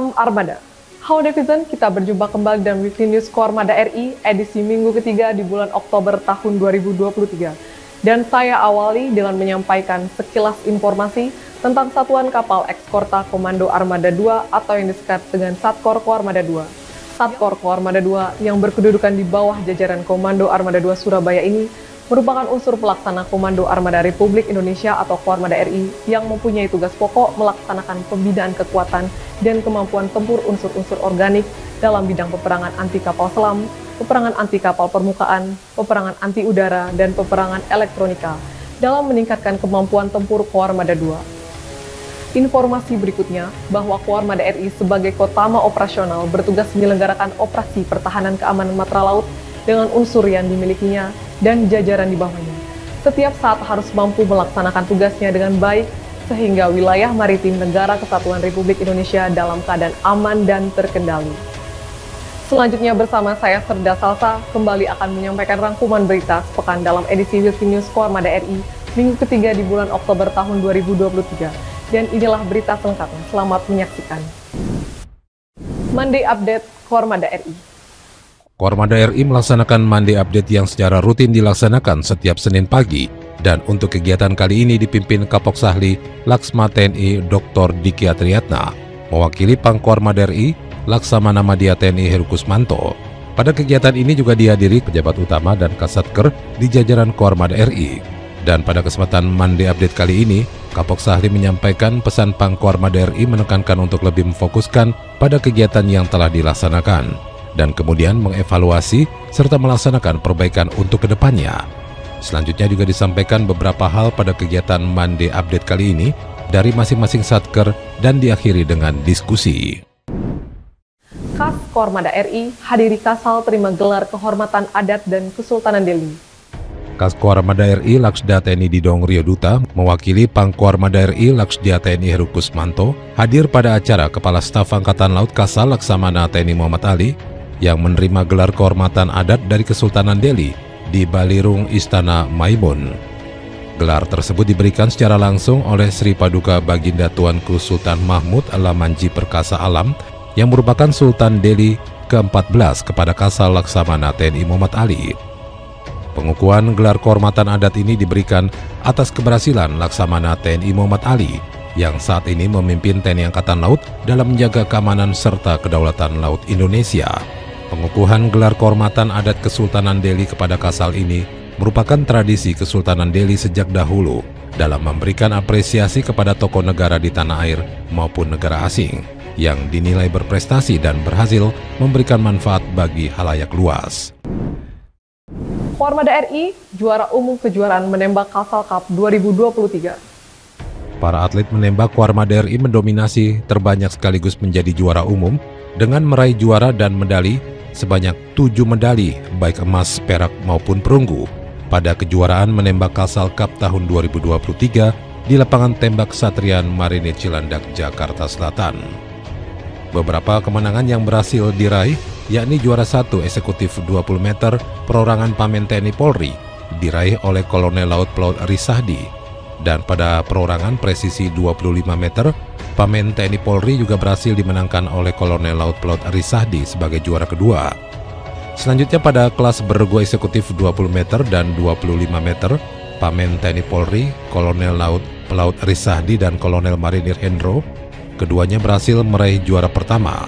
Salam Armada. Halo netizen, kita berjumpa kembali dalam Weekly News Koarmada RI edisi minggu ketiga di bulan Oktober tahun 2023. Dan saya awali dengan menyampaikan sekilas informasi tentang Satuan Kapal Ekskorta Komando Armada 2 atau yang disingkat dengan Satkor Koarmada 2. Satkor Koarmada 2 yang berkedudukan di bawah jajaran Komando Armada 2 Surabaya ini merupakan unsur pelaksana Komando Armada Republik Indonesia atau Koarmada RI yang mempunyai tugas pokok melaksanakan pembinaan kekuatan dan kemampuan tempur unsur-unsur organik dalam bidang peperangan anti kapal selam, peperangan anti kapal permukaan, peperangan anti udara, dan peperangan elektronika dalam meningkatkan kemampuan tempur Koarmada 2. Informasi berikutnya bahwa Koarmada RI sebagai Kotama Operasional bertugas menyelenggarakan operasi pertahanan keamanan matra laut dengan unsur yang dimilikinya dan jajaran di bawahnya. Setiap saat harus mampu melaksanakan tugasnya dengan baik sehingga wilayah maritim Negara Kesatuan Republik Indonesia dalam keadaan aman dan terkendali. Selanjutnya bersama saya Serda Salsa kembali akan menyampaikan rangkuman berita sepekan dalam edisi Weekly News Koarmada RI minggu ketiga di bulan Oktober tahun 2023. Dan inilah berita selengkapnya. Selamat menyaksikan. Monday Update Koarmada RI. Koarmada RI melaksanakan Monday Update yang secara rutin dilaksanakan setiap Senin pagi, dan untuk kegiatan kali ini dipimpin Kapok Sahli Laksma TNI Dr. Diki Atriatna, mewakili Pangkoarmada RI Laksamana Madya TNI Heru Kusmanto. Pada kegiatan ini juga dihadiri pejabat utama dan Kasatker di jajaran Koarmada RI. Dan pada kesempatan Monday Update kali ini, Kapok Sahli menyampaikan pesan Pangkoarmada RI menekankan untuk lebih memfokuskan pada kegiatan yang telah dilaksanakan, dan kemudian mengevaluasi serta melaksanakan perbaikan untuk kedepannya. Selanjutnya juga disampaikan beberapa hal pada kegiatan Monday Update kali ini dari masing-masing satker dan diakhiri dengan diskusi. Kas Koarmada RI hadiri Kasal terima gelar kehormatan adat dan Kesultanan Delhi. Kas Koarmada RI Laksda TNI Didong Rio Duta mewakili Pangkoarmada RI Laksda TNI Heru Kusmanto hadir pada acara Kepala Staf Angkatan Laut Kasal Laksamana TNI Muhammad Ali yang menerima gelar kehormatan adat dari Kesultanan Delhi di Balirung Istana Maimun. Gelar tersebut diberikan secara langsung oleh Sri Paduka Baginda Tuanku Sultan Mahmud Lamanji Perkasa Alam yang merupakan Sultan Delhi ke-14 kepada Kasal Laksamana TNI Muhammad Ali. Pengukuhan gelar kehormatan adat ini diberikan atas keberhasilan Laksamana TNI Muhammad Ali yang saat ini memimpin TNI Angkatan Laut dalam menjaga keamanan serta kedaulatan laut Indonesia. Pengukuhan gelar kehormatan adat Kesultanan Delhi kepada Kasal ini merupakan tradisi Kesultanan Delhi sejak dahulu dalam memberikan apresiasi kepada tokoh negara di tanah air maupun negara asing yang dinilai berprestasi dan berhasil memberikan manfaat bagi halayak luas. Koarmada RI juara umum kejuaraan menembak Kasal Cup 2023. Para atlet menembak Koarmada RI mendominasi terbanyak sekaligus menjadi juara umum dengan meraih juara dan medali sebanyak 7 medali baik emas, perak maupun perunggu pada kejuaraan menembak Kasal Cup tahun 2023 di lapangan tembak Satrian Marinir Cilandak, Jakarta Selatan. Beberapa kemenangan yang berhasil diraih yakni juara 1 eksekutif 20 meter perorangan Pamen TNI Polri diraih oleh Kolonel Laut Pelaut Risahdi, dan pada perorangan presisi 25 meter Pamen TNI Polri juga berhasil dimenangkan oleh Kolonel Laut Pelaut Risahdi sebagai juara kedua. Selanjutnya pada kelas bergu eksekutif 20 meter dan 25 meter Pamen TNI Polri, Kolonel Laut Pelaut Risahdi dan Kolonel Marinir Hendro keduanya berhasil meraih juara pertama.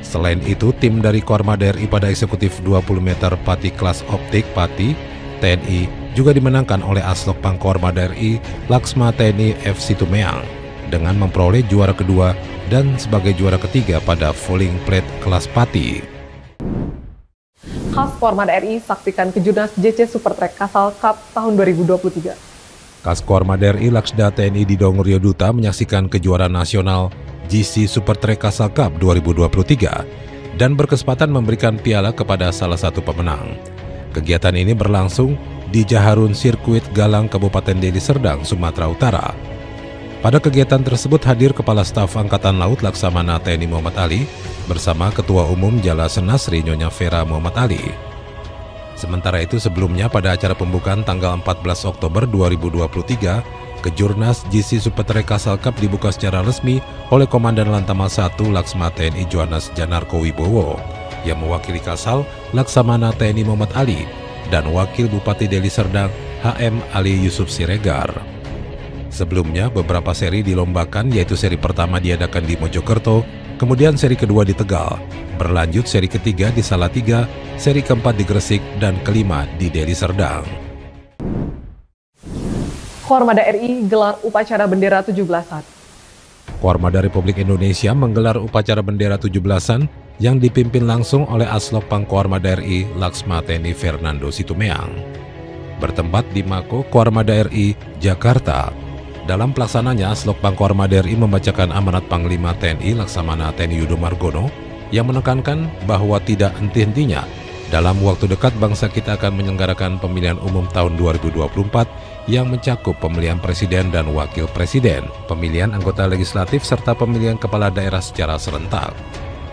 Selain itu, tim dari Koarmada RI pada eksekutif 20 meter Pati kelas optik Pati TNI juga dimenangkan oleh Aslok Pangkoarmada RI Laksma TNI F. Situmeang dengan memperoleh juara kedua dan sebagai juara ketiga pada Falling Plate kelas Pati. Kas Koarmada RI saksikan Kejurnas JC Supertrack Kasal Cup tahun 2023. Kas Koarmada RI Laksda TNI Didong Rio Duta menyaksikan kejuaraan nasional GC Supertrack Kasal Cup 2023 dan berkesempatan memberikan piala kepada salah satu pemenang. Kegiatan ini berlangsung di Jaharun Sirkuit Galang, Kabupaten Deli Serdang, Sumatera Utara. Pada kegiatan tersebut hadir Kepala Staf Angkatan Laut Laksamana TNI Muhammad Ali bersama Ketua Umum Jala Senasri Nyonya Vera Muhammad Ali. Sementara itu sebelumnya pada acara pembukaan tanggal 14 Oktober 2023 Kejurnas GC Supetre Castle Cup dibuka secara resmi oleh Komandan Lantamal 1 Laksma TNI Johannes Janarko Wibowo yang mewakili Kasal Laksamana TNI Muhammad Ali dan Wakil Bupati Deli Serdang HM Ali Yusuf Siregar. Sebelumnya beberapa seri dilombakan, yaitu seri pertama diadakan di Mojokerto, kemudian seri kedua di Tegal, berlanjut seri ketiga di Salatiga, seri keempat di Gresik, dan kelima di Deli Serdang. Kormada RI gelar upacara bendera 17-an. Kormada Republik Indonesia menggelar upacara bendera 17-an yang dipimpin langsung oleh Aslok Pangkormada RI Laksma TNI Fernando Situmeang. Bertempat di Mako Kormada RI, Jakarta. Dalam pelaksananya, Aslok Pangkormada RI membacakan amanat Panglima TNI Laksamana TNI Yudo Margono yang menekankan bahwa tidak henti-hentinya dalam waktu dekat bangsa kita akan menyelenggarakan pemilihan umum tahun 2024 yang mencakup pemilihan presiden dan wakil presiden, pemilihan anggota legislatif, serta pemilihan kepala daerah secara serentak.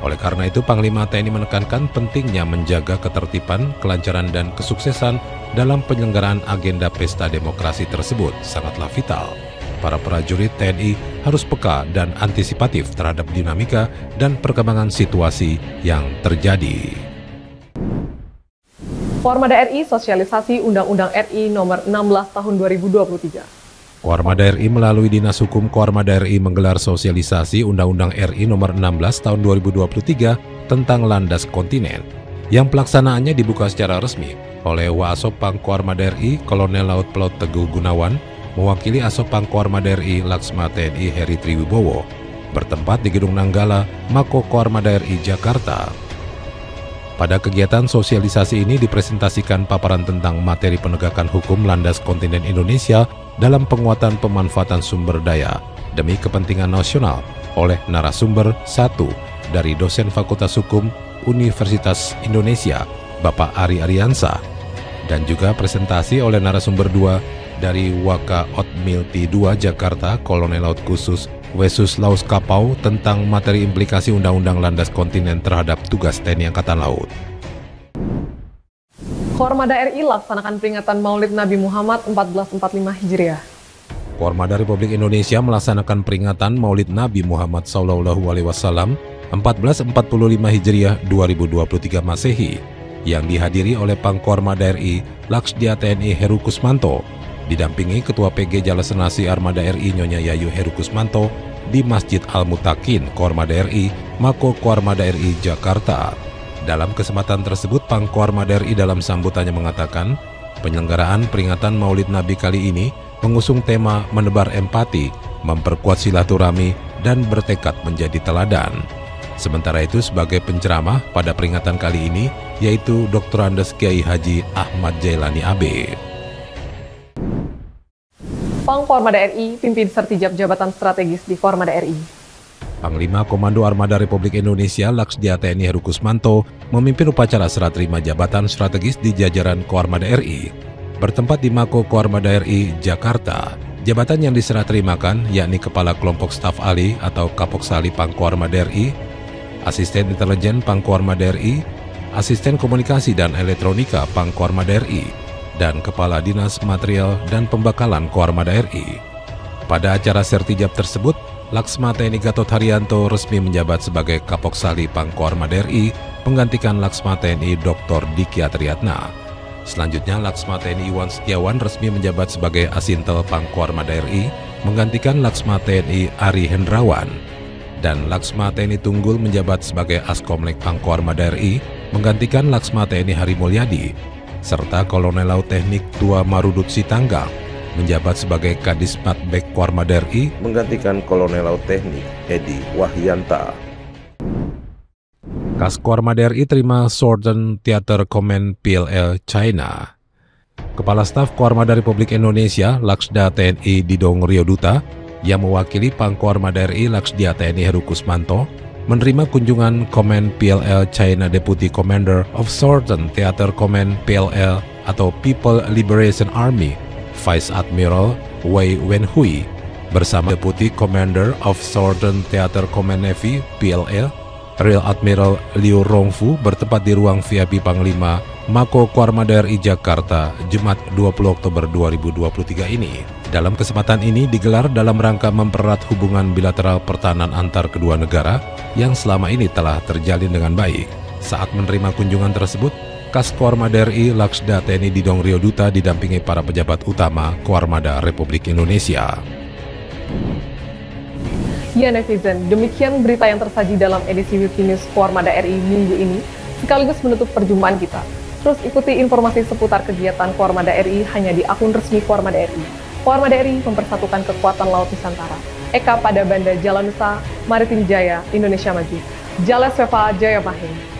Oleh karena itu, Panglima TNI menekankan pentingnya menjaga ketertiban, kelancaran, dan kesuksesan dalam penyelenggaraan agenda pesta demokrasi tersebut sangatlah vital. Para prajurit TNI harus peka dan antisipatif terhadap dinamika dan perkembangan situasi yang terjadi. Kormada RI sosialisasi Undang-Undang RI Nomor 16 Tahun 2023. Kormada RI melalui Dinas Hukum Kormada RI menggelar sosialisasi Undang-Undang RI Nomor 16 Tahun 2023 tentang landas kontinen, yang pelaksanaannya dibuka secara resmi oleh Waasop Pangkormada RI Kolonel Laut Pelaut Teguh Gunawan, mewakili Asop Pangkormada RI Laksma TNI Heri Triwibowo, bertempat di Gedung Nanggala, Mako Kormada RI Jakarta. Pada kegiatan sosialisasi ini dipresentasikan paparan tentang materi penegakan hukum landas kontinen Indonesia dalam penguatan pemanfaatan sumber daya demi kepentingan nasional oleh narasumber 1 dari dosen Fakultas Hukum Universitas Indonesia, Bapak Ari Ariansa, dan juga presentasi oleh narasumber 2 dari Waka Otmilti 2 Jakarta, Kolonel Laut Khusus Wesus Laus Kapau tentang materi implikasi Undang-Undang Landas Kontinen terhadap tugas TNI Angkatan Laut. Kormada RI laksanakan peringatan Maulid Nabi Muhammad 1445 Hijriah. Kormada Republik Indonesia melaksanakan peringatan Maulid Nabi Muhammad SAW 1445 Hijriah 2023 Masehi yang dihadiri oleh Pangkormada RI Laksdia TNI Heru Kusmanto, didampingi Ketua PG Jalasenasi Armada RI Nyonya Yayu Heru Kusmanto di Masjid Al-Mutakin Kormada RI, Mako Kormada RI Jakarta. Dalam kesempatan tersebut, Pangkormada RI dalam sambutannya mengatakan, penyelenggaraan peringatan Maulid Nabi kali ini mengusung tema menebar empati, memperkuat silaturahmi, dan bertekad menjadi teladan. Sementara itu, sebagai penceramah pada peringatan kali ini, yaitu Dr. Andes Kiai Haji Ahmad Jailani AB. Pangkormada RI pimpin sertijab jabatan strategis di Kormada RI. Panglima Komando Armada Republik Indonesia Laksdia TNI Heru Kusmanto memimpin upacara serah terima jabatan strategis di jajaran Kormada RI. Bertempat di Mako Kormada RI Jakarta, jabatan yang diserah terimakan yakni Kepala Kelompok Staf Ahli atau Kapoksali Pangkormada RI, Asisten Intelijen Pangkormada RI, Asisten Komunikasi dan Elektronika Pangkormada RI, dan Kepala Dinas Material dan Pembakalan Kormada RI. Pada acara sertijab tersebut, Laksma TNI Gatot Haryanto resmi menjabat sebagai Kapoksali Pangkormada RI, menggantikan Laksma TNI Dr. Diki Atriatna. Selanjutnya, Laksma TNI Iwan Setiawan resmi menjabat sebagai Asintel Pangkormada RI, menggantikan Laksma TNI Ari Hendrawan. Dan Laksma TNI Tunggul menjabat sebagai Askomlek Pangkormada RI, menggantikan Laksma TNI Hari Mulyadi, serta Kolonel Laut Teknik Tua Marudut Sitanggang menjabat sebagai Kadis Matbek Kormada RI, menggantikan Kolonel Laut Teknik Edi Wahyanta. Kas Kormada RI terima Southern Theater Command PLL China. Kepala Staf Kormada Republik Indonesia Laksda TNI Didong Rioduta yang mewakili Pangkormada RI Laksdia TNI Heru Kusmanto menerima kunjungan Command PLL China Deputy Commander of Southern Theater Command PLL atau People Liberation Army, Vice Admiral Wei Wenhui, bersama Deputy Commander of Southern Theater Command Navy PLL, Rear Admiral Liu Rongfu, bertempat di ruang VIP Panglima Mako Kormada RI Jakarta, Jumat 20 Oktober 2023 ini. Dalam kesempatan ini digelar dalam rangka mempererat hubungan bilateral pertahanan antar kedua negara yang selama ini telah terjalin dengan baik. Saat menerima kunjungan tersebut, Kaskuarmada RI Laksda TNI Didong Rio Duta didampingi para pejabat utama Kuarmada Republik Indonesia. Ya netizen, demikian berita yang tersaji dalam edisi Weekly News Kuarmada RI minggu ini, sekaligus menutup perjumpaan kita. Terus ikuti informasi seputar kegiatan Kuarmada RI hanya di akun resmi Kuarmada RI. Kuarmada RI mempersatukan kekuatan laut Nusantara. Eka pada Banda Jalan Nusa, Maritim Jaya, Indonesia Maju. Jales Seva Jaya Mahing.